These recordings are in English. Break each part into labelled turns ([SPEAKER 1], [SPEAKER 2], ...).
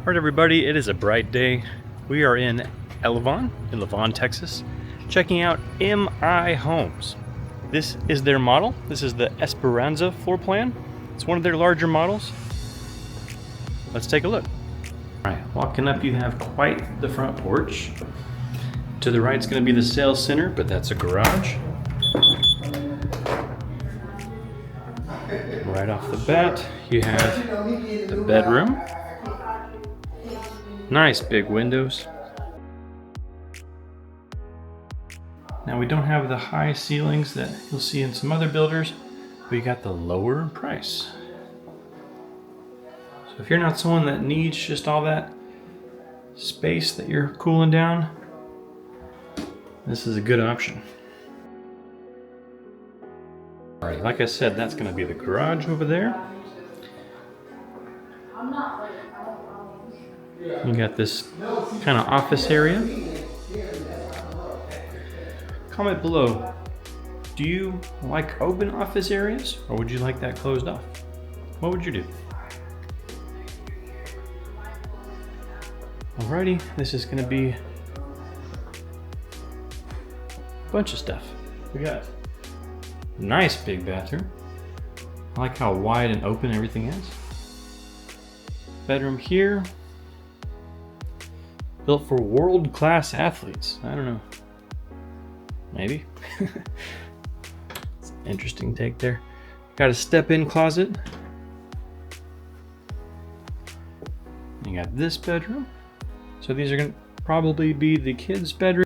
[SPEAKER 1] Alright everybody, it is a bright day. We are in Elevon, in Lavon, Texas, checking out MI Homes. This is their model. This is the Esperanza floor plan. It's one of their larger models. Let's take a look. Alright, walking up you have quite the front porch. To the right is going to be the sales center, but that's a garage. Right off the bat, you have the bedroom. Nice big windows. Now we don't have the high ceilings that you'll see in some other builders, but you got the lower price. So if you're not someone that needs just all that space that you're cooling down, this is a good option. Alright, like I said, that's going to be the garage over there. You got this kind of office area. Comment below, do you like open office areas or would you like that closed off? What would you do? Alrighty, this is going to be a bunch of stuff. We got a nice big bathroom. I like how wide and open everything is. Bedroom here. Built for world-class athletes. I don't know. Maybe. It's an interesting take there. Got a step-in closet. You got this bedroom. So these are going to probably be the kids' bedroom.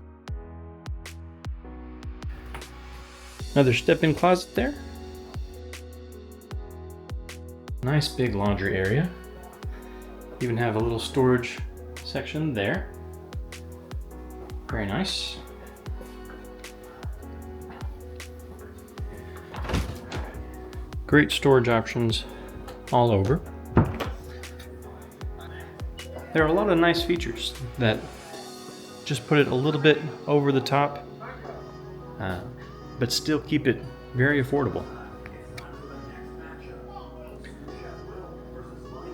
[SPEAKER 1] Another step-in closet there. Nice big laundry area. Even have a little storage section there. Very nice. Great storage options all over. There are a lot of nice features that just put it a little bit over the top, but still keep it very affordable.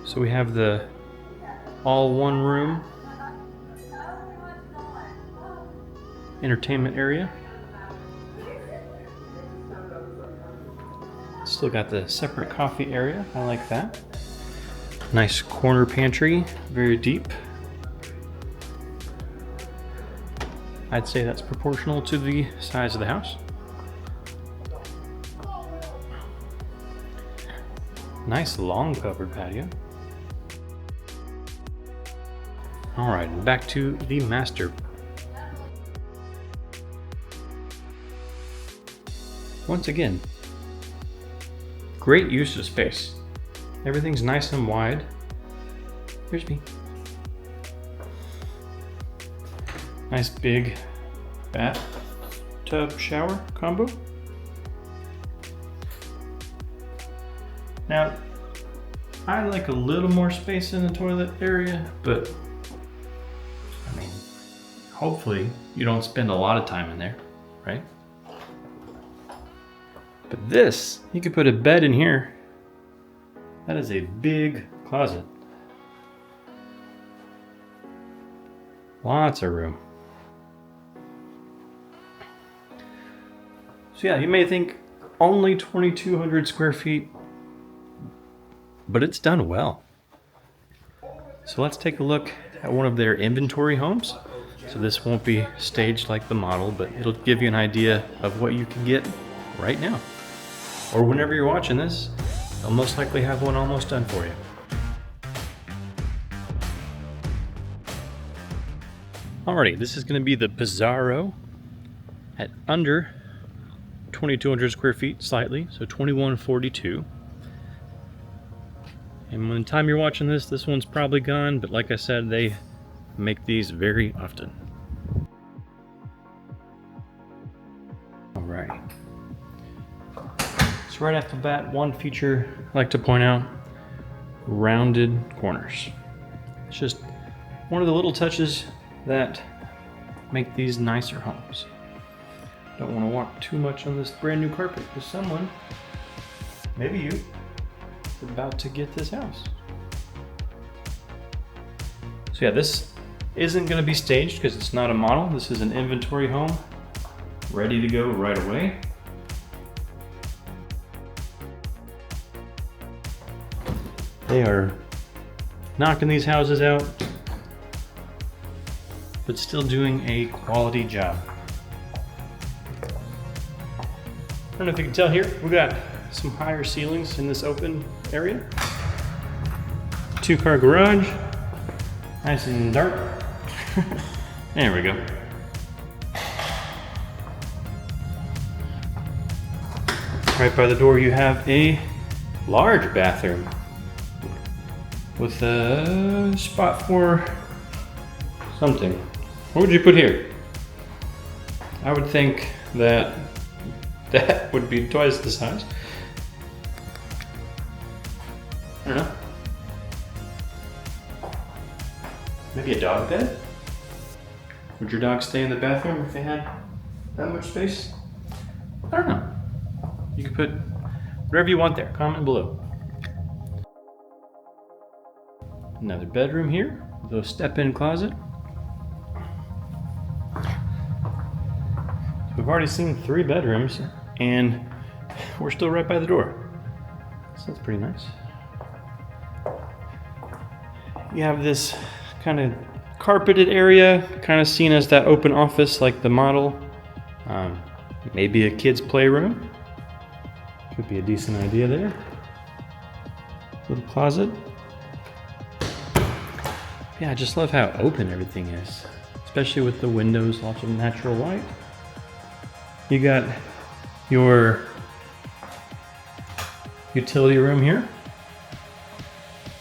[SPEAKER 1] So we have the all one room entertainment area. Still got the separate coffee area. I like that. Nice corner pantry, very deep. I'd say that's proportional to the size of the house. Nice long covered patio. All right, back to the master. Once again, great use of space. Everything's nice and wide. Here's me. Nice big bathtub shower combo. Now, I like a little more space in the toilet area, but I mean, hopefully you don't spend a lot of time in there, right? But this, you could put a bed in here. That is a big closet. Lots of room. So yeah, you may think only 2,200 square feet, but it's done well. So let's take a look at one of their inventory homes. So this won't be staged like the model, but it'll give you an idea of what you can get right now. Or whenever you're watching this, they'll most likely have one almost done for you. Alrighty, this is going to be the Pizarro at under 2,200 square feet, slightly, so 2,142. And when the time you're watching this, this one's probably gone, but like I said, they make these very often. Alright. So right off the bat, one feature I like to point out, rounded corners. It's just one of the little touches that make these nicer homes. Don't want to walk too much on this brand new carpet because someone, maybe you, is about to get this house. So yeah, this isn't going to be staged because it's not a model. This is an inventory home, ready to go right away. They are knocking these houses out, but still doing a quality job. I don't know if you can tell here, we got some higher ceilings in this open area. 2-car garage, nice and dark. There we go. Right by the door you have a large bathroom with a spot for something. What would you put here? I would think that that would be twice the size. I don't know. Maybe a dog bed? Would your dog stay in the bathroom if they had that much space? I don't know. You can put whatever you want there. Comment below. Another bedroom here with a step-in closet. So we've already seen 3 bedrooms and we're still right by the door. So that's pretty nice. You have this kind of carpeted area, kind of seen as that open office like the model. Maybe a kid's playroom. Could be a decent idea there. Little closet. Yeah, I just love how open everything is, especially with the windows, lots of natural light. You got your utility room here,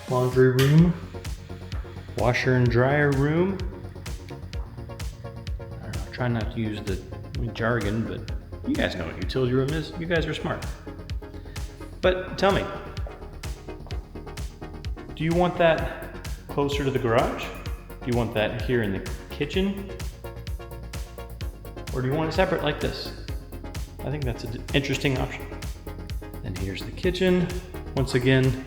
[SPEAKER 1] laundry room, washer and dryer room. I don't know, try not to use the jargon, but you guys know what utility room is. You guys are smart. But tell me, do you want that closer to the garage? Do you want that here in the kitchen? Or do you want it separate like this? I think that's an interesting option. And here's the kitchen. Once again,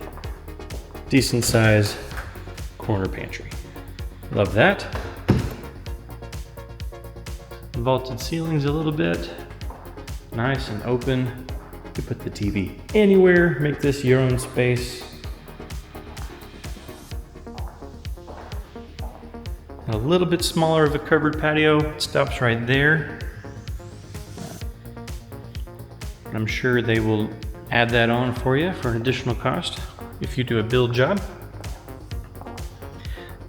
[SPEAKER 1] decent size corner pantry. Love that. Vaulted ceilings a little bit. Nice and open. You can put the TV anywhere, make this your own space. A little bit smaller of a covered patio. It stops right there. I'm sure they will add that on for you for an additional cost if you do a build job.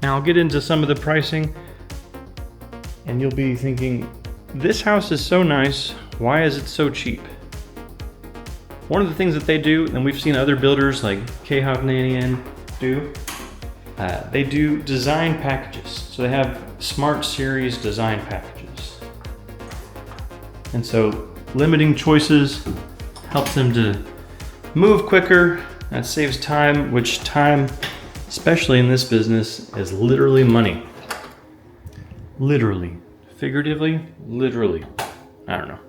[SPEAKER 1] Now I'll get into some of the pricing and you'll be thinking, this house is so nice, why is it so cheap? One of the things that they do, and we've seen other builders like K-Hovnanian do, they do design packages. So they have Smart Series design packages. And so limiting choices helps them to move quicker. That saves time, which time, especially in this business, is literally money. Literally. Figuratively, literally. I don't know.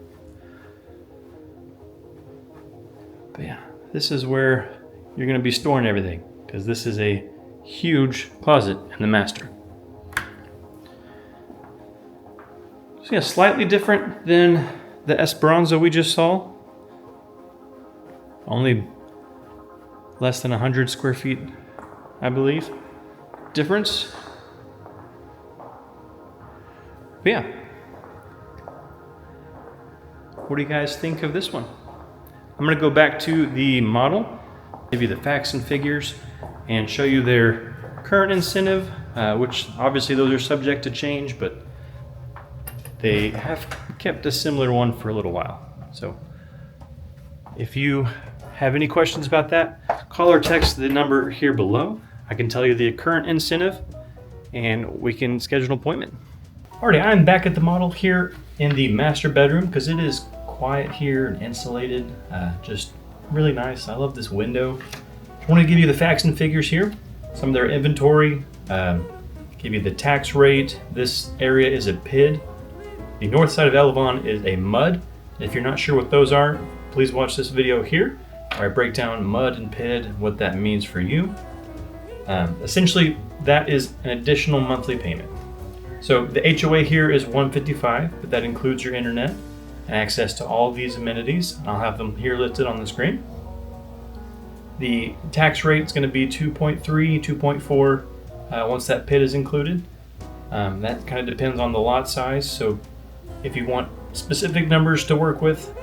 [SPEAKER 1] But yeah, this is where you're gonna be storing everything, because this is a huge closet in the master. So yeah, slightly different than the Esperanza we just saw. Only less than 100 square feet, I believe. Difference. But yeah. What do you guys think of this one? I'm gonna go back to the model, give you the facts and figures, and show you their current incentive, which obviously those are subject to change, but they have kept a similar one for a little while. So if you have any questions about that, call or text the number here below. I can tell you the current incentive and we can schedule an appointment. Alrighty, I'm back at the model here in the master bedroom because it is quiet here and insulated, just really nice. I love this window. I want to give you the facts and figures here, some of their inventory, give you the tax rate. This area is a PID. The north side of Elevon is a MUD. If you're not sure what those are, please watch this video here where I break down MUD and PID, what that means for you. Essentially, that is an additional monthly payment. So the HOA here is $155, but that includes your internet and access to all of these amenities. I'll have them here listed on the screen. The tax rate is going to be 2.3, 2.4 once that pit is included. That kind of depends on the lot size. So if you want specific numbers to work with,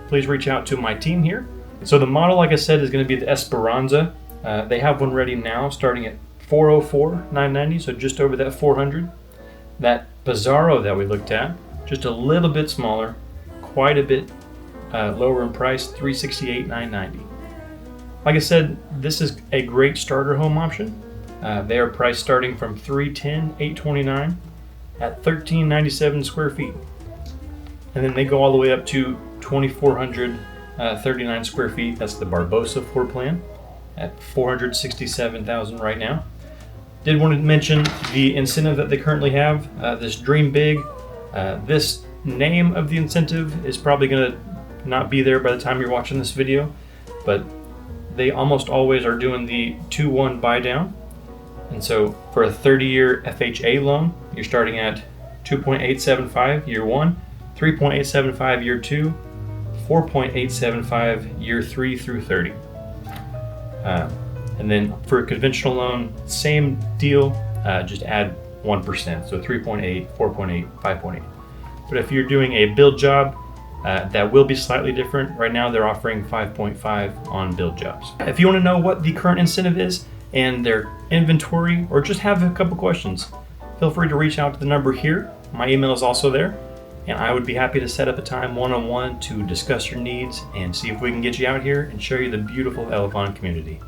[SPEAKER 1] please reach out to my team here. So the model, like I said, is going to be the Esperanza. They have one ready now starting at $404,990, so just over that 400. That Pizarro that we looked at, just a little bit smaller, quite a bit lower in price, $368,990. Like I said, this is a great starter home option. They are priced starting from $310,829 at 1,397 square feet. And then they go all the way up to 2,439 square feet. That's the Barbosa floor plan at $467,000 right now. Did want to mention the incentive that they currently have, this Dream Big. This name of the incentive is probably going to not be there by the time you're watching this video, but they almost always are doing the 2-1 buy down. And so for a 30-year FHA loan, you're starting at 2.875 year 1, 3.875 year 2, 4.875 year 3 through 30. And then for a conventional loan, same deal, just add 1%. So 3.8, 4.8, 5.8. But if you're doing a build job, that will be slightly different. Right now they're offering 5.5 on build jobs. If you want to know what the current incentive is and their inventory, or just have a couple questions, feel free to reach out to the number here. My email is also there, and I would be happy to set up a time one-on-one to discuss your needs and see if we can get you out here and show you the beautiful Elevon community.